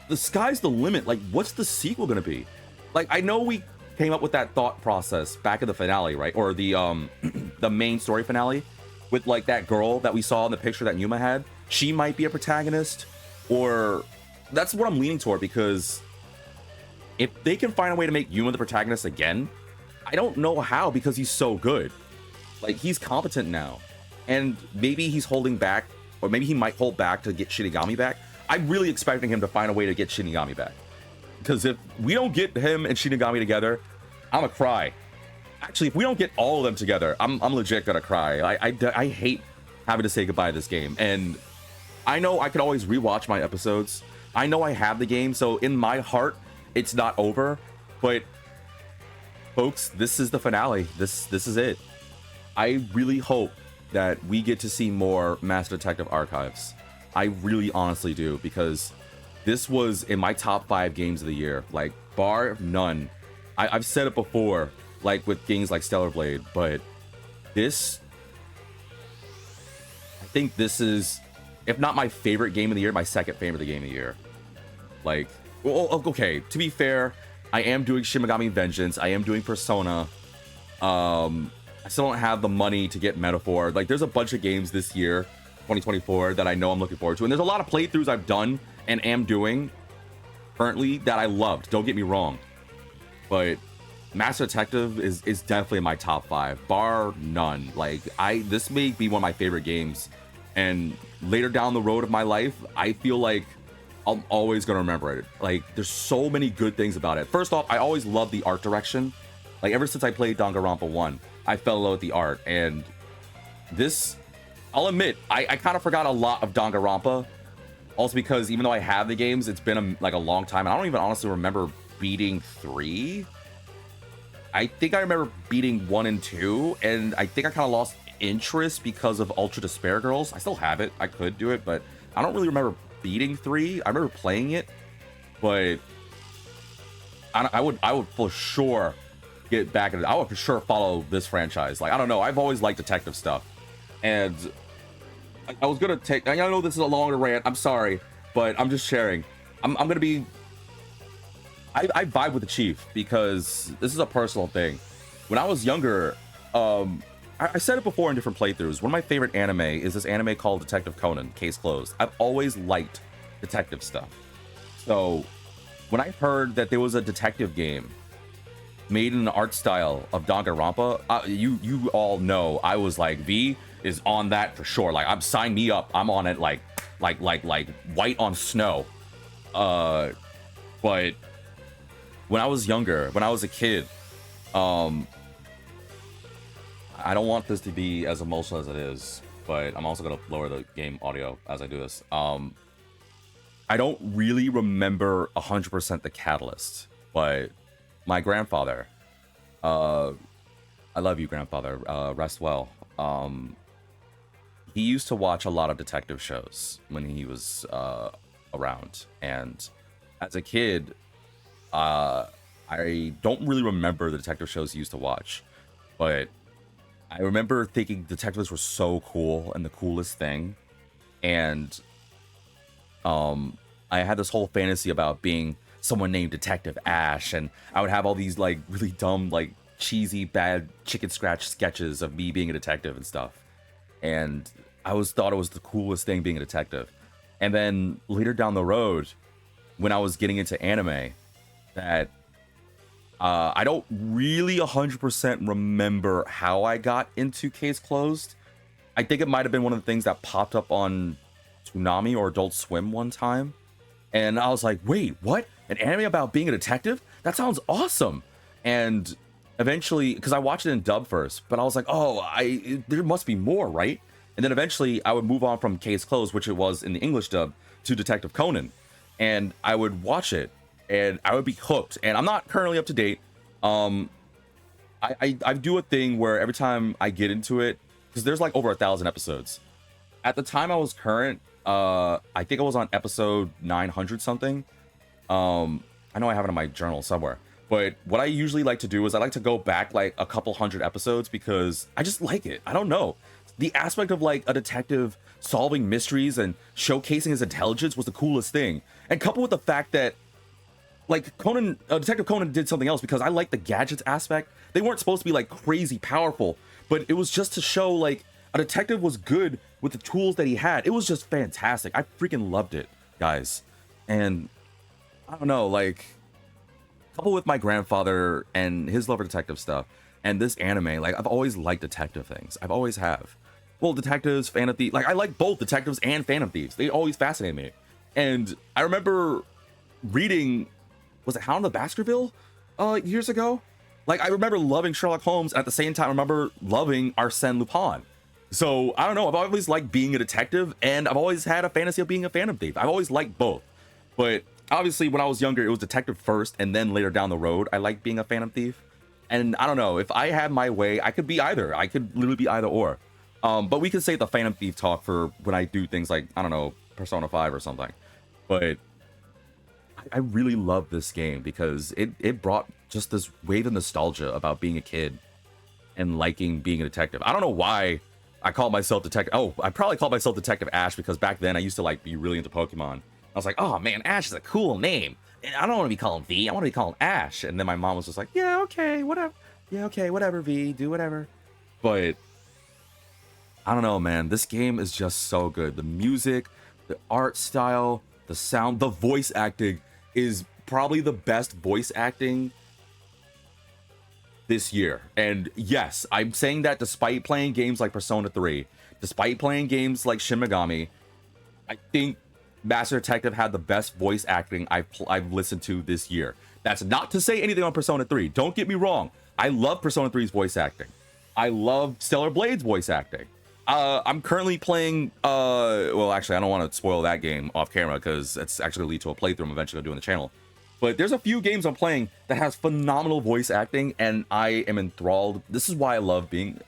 the sky's the limit. Like, what's the sequel gonna be? Like, I know we came up with that thought process back in the finale, right? Or the the main story finale with like that girl that we saw in the picture that Yuma had. She might be a protagonist, or... That's what I'm leaning toward, because if they can find a way to make Yuma the protagonist again, I don't know how, because he's so good. Like, he's competent now. And maybe he's holding back, or maybe he might hold back to get Shinigami back. I'm really expecting him to find a way to get Shinigami back. Because if we don't get him and Shinigami together, I'm gonna cry. Actually, if we don't get all of them together, I'm legit gonna cry. I hate having to say goodbye to this game. And I know I could always rewatch my episodes. I know I have the game, so in my heart, it's not over. But, folks, this is the finale. This is it. I really hope that we get to see more Master Detective Archives. I really honestly do, because this was in my top 5 games of the year. Like, bar none. I've said it before, like with games like Stellar Blade, but this... I think this is... if not my favorite game of the year, my second favorite game of the year. Like, well, okay, to be fair, I am doing Shin Megami Vengeance, I am doing Persona. I still don't have the money to get Metaphor. Like, there's a bunch of games this year, 2024, that I know I'm looking forward to. And there's a lot of playthroughs I've done and am doing currently that I loved, don't get me wrong. But Master Detective is definitely in my top 5, bar none. Like, this may be one of my favorite games. And later down the road of my life, I feel like I'm always gonna remember it. Like, there's so many good things about it. First off, I always loved the art direction. Like, ever since I played Danganronpa 1, I fell in love with the art. And this, I'll admit, I kind of forgot a lot of Danganronpa. Also because even though I have the games, it's been like a long time. And I don't even honestly remember beating 3. I think I remember beating 1 and 2. And I think I kind of lost interest because of Ultra Despair Girls. I still have it. I could do it, but I don't really remember beating 3. I remember playing it, but I would for sure get back in it. I would for sure follow this franchise. Like, I don't know, I've always liked detective stuff, and I was gonna take... I know this is a longer rant, I'm sorry, but I'm just sharing. I'm gonna be... I vibe with the Chief because this is a personal thing. When I was younger, I said it before in different playthroughs, one of my favorite anime is this anime called Detective Conan, Case Closed. I've always liked detective stuff. So when I heard that there was a detective game made in the art style of Danganronpa, you all know I was like, V is on that for sure. Like, sign me up. I'm on it like white on snow. But when I was younger, when I was a kid, I don't want this to be as emotional as it is, but I'm also gonna lower the game audio as I do this. I don't really remember 100% the catalyst, but my grandfather, I love you, grandfather, rest well. He used to watch a lot of detective shows when he was around, and as a kid, I don't really remember the detective shows he used to watch, but I remember thinking detectives were so cool and the coolest thing, and I had this whole fantasy about being someone named Detective Ash, and I would have all these like really dumb, like cheesy, bad chicken scratch sketches of me being a detective and stuff. And I thought it was the coolest thing being a detective. And then later down the road, when I was getting into anime, that I don't really 100% remember how I got into Case Closed. I think it might have been one of the things that popped up on Toonami or Adult Swim one time. And I was like, wait, what? An anime about being a detective? That sounds awesome. And eventually, because I watched it in dub first, but I was like, oh, there must be more, right? And then eventually I would move on from Case Closed, which it was in the English dub, to Detective Conan. And I would watch it and I would be hooked. And I'm not currently up to date. I do a thing where every time I get into it, because there's like over 1,000 episodes. At the time I was current, I think I was on episode 900 something. I know I have it in my journal somewhere, but what I usually like to do is I like to go back like a couple hundred episodes because I just like it. I don't know. The aspect of like a detective solving mysteries and showcasing his intelligence was the coolest thing. And coupled with the fact that like Detective Conan did something else, because I like the gadgets aspect. They weren't supposed to be like crazy powerful, but it was just to show like a detective was good with the tools that he had. It was just fantastic. I freaking loved it, guys. And I don't know, like, coupled with my grandfather and his love for detective stuff and this anime, like, I've always liked detective things. I've always have. Well, detectives, Phantom Thieves, like, I like both detectives and Phantom Thieves. They always fascinate me. And I remember reading, was it Hound of the Baskerville years ago? Like, I remember loving Sherlock Holmes, and at the same time I remember loving Arsène Lupin. So I don't know, I've always liked being a detective, and I've always had a fantasy of being a Phantom Thief. I've always liked both, but obviously when I was younger it was detective first, and then later down the road I liked being a Phantom Thief. And I don't know, if I had my way I could be either. I could literally be either or. But we could save the Phantom Thief talk for when I do things like, I don't know, Persona 5 or something. But I really love this game because it brought just this wave of nostalgia about being a kid and liking being a detective. I don't know why I call myself Detective. Oh, I probably called myself Detective Ash because back then I used to like be really into Pokemon. I was like, oh man, Ash is a cool name. I don't want to be called V. I want to be called Ash. And then my mom was just like, yeah, okay, whatever. Yeah, okay, whatever, V. Do whatever. But I don't know, man. This game is just so good. The music, the art style, the sound, the voice acting is probably the best voice acting this year. And yes, I'm saying that despite playing games like Persona 3, despite playing games like Shin Megami, I think Master Detective had the best voice acting I've listened to this year. That's not to say anything on Persona 3. Don't get me wrong. I love Persona 3's voice acting. I love Stellar Blade's voice acting. I'm currently playing, well, actually, I don't want to spoil that game off camera because it's actually going to lead to a playthrough I'm eventually going to do on the channel. But there's a few games I'm playing that has phenomenal voice acting, and I am enthralled. This is why I love being,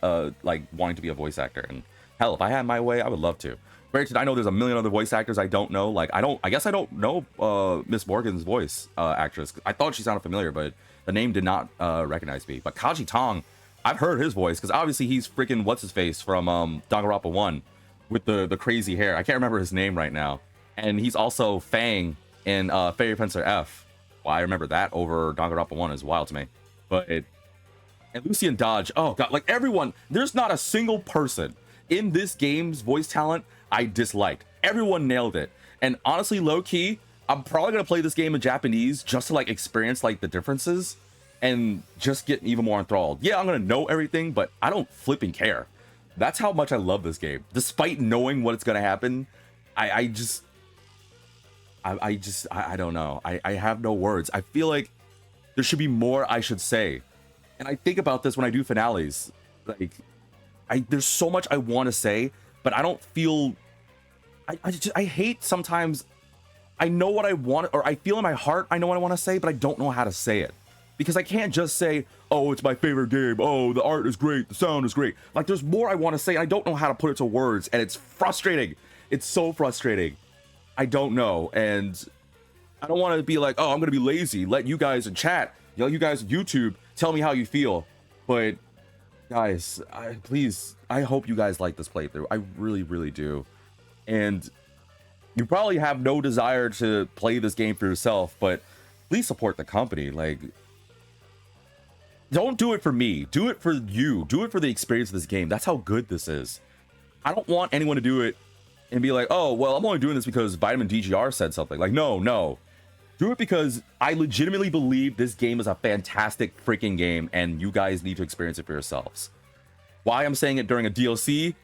like, wanting to be a voice actor. And hell, if I had my way, I would love to. Granted, I know there's a million other voice actors I don't know. Like, I guess I don't know Miss Morgan's voice actress. I thought she sounded familiar, but the name did not recognize me. But Kaji Tong, I've heard his voice because obviously he's freaking what's his face from Danganronpa 1 with the crazy hair. I can't remember his name right now. And he's also Fang in Fairy Fencer F. Well, I remember that over Danganronpa 1 is wild to me. But and Lucian Dodge, oh god, like everyone, there's not a single person in this game's voice talent I disliked. Everyone nailed it. And honestly, low key, I'm probably gonna play this game in Japanese just to like experience like the differences and just get even more enthralled. Yeah, I'm gonna know everything, but I don't flipping care. That's how much I love this game. Despite knowing what's gonna happen, I don't know. I have no words. I feel like there should be more I should say. And I think about this when I do finales. Like, there's so much I want to say, but I don't feel. I hate sometimes. I know what I want, or I feel in my heart I know what I want to say, but I don't know how to say it. Because I can't just say, oh, it's my favorite game. Oh, the art is great. The sound is great. Like, there's more I want to say, and I don't know how to put it to words, and it's frustrating. It's so frustrating. I don't know, and I don't want to be like, oh, I'm going to be lazy. Let you guys in chat, you guys on YouTube, tell me how you feel. But, guys, please, I hope you guys like this playthrough. I really, really do. And you probably have no desire to play this game for yourself, but please support the company. Like, don't do it for me. Do it for you. Do it for the experience of this game. That's how good this is. I don't want anyone to do it and be like, oh, well, I'm only doing this because Vitamin DGR said something. Like, no. Do it because I legitimately believe this game is a fantastic freaking game, and you guys need to experience it for yourselves. Why I'm saying it during a DLC,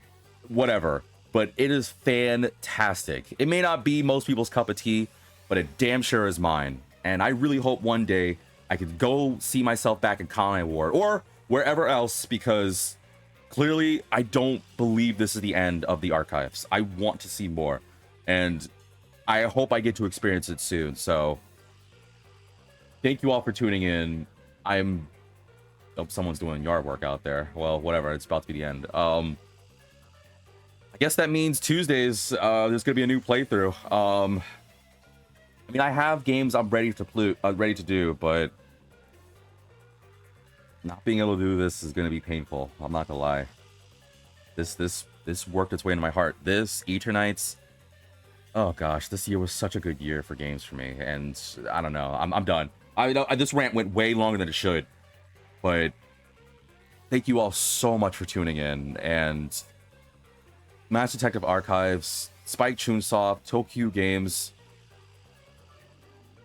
whatever. But it is fantastic. It may not be most people's cup of tea, but it damn sure is mine. And I really hope one day I could go see myself back in Kanai War or wherever else, because clearly I don't believe this is the end of the archives. I want to see more, and I hope I get to experience it soon. So thank you all for tuning in. Oh, someone's doing yard work out there. Well, whatever. It's about to be the end. I guess that means Tuesdays, there's gonna be a new playthrough. I mean, I have games I'm ready to do, but not being able to do this is gonna be painful. I'm not gonna lie. This worked its way into my heart. This Eternights. Oh gosh, this year was such a good year for games for me, and I don't know. I'm done. I know this rant went way longer than it should, but thank you all so much for tuning in. And Master Detective Archives, Spike Chunsoft, Tokyo Games,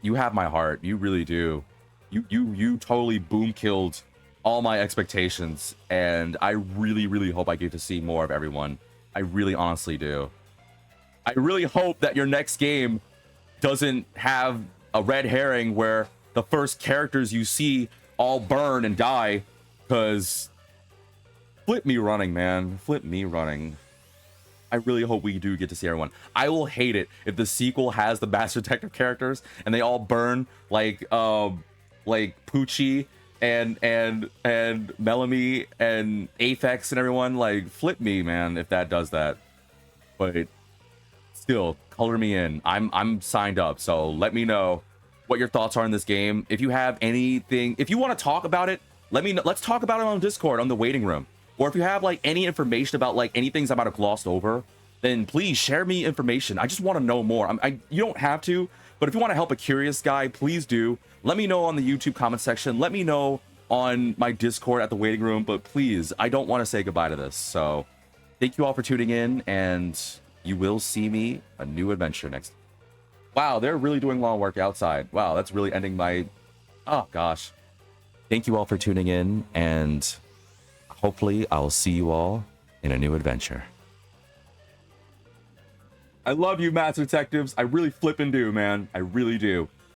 you have my heart. You really do. You totally boom killed all my expectations, and I really, really hope I get to see more of everyone. I really honestly do. I really hope that your next game doesn't have a red herring where the first characters you see all burn and die, because flip me running, man. Flip me running. I really hope we do get to see everyone. I will hate it if the sequel has the Master Detective characters and they all burn like Poochie and Melanie and Aphex and everyone. Like, flip me, man, if that does that. But still, color me in. I'm signed up, so let me know what your thoughts are in this game. If you have anything, if you want to talk about it, let me know. Let's talk about it on Discord on the waiting room. Or if you have like any information about like any things I might have glossed over, then please share me information. I just want to know more. You don't have to, but if you want to help a curious guy, please do. Let me know on the YouTube comment section. Let me know on my Discord at the waiting room. But please, I don't want to say goodbye to this. So thank you all for tuning in, and you will see me a new adventure next. Wow, they're really doing lawn work outside. Wow, that's really ending my... Oh, gosh. Thank you all for tuning in, and hopefully I'll see you all in a new adventure. I love you, Master Detectives. I really flippin' do, man. I really do.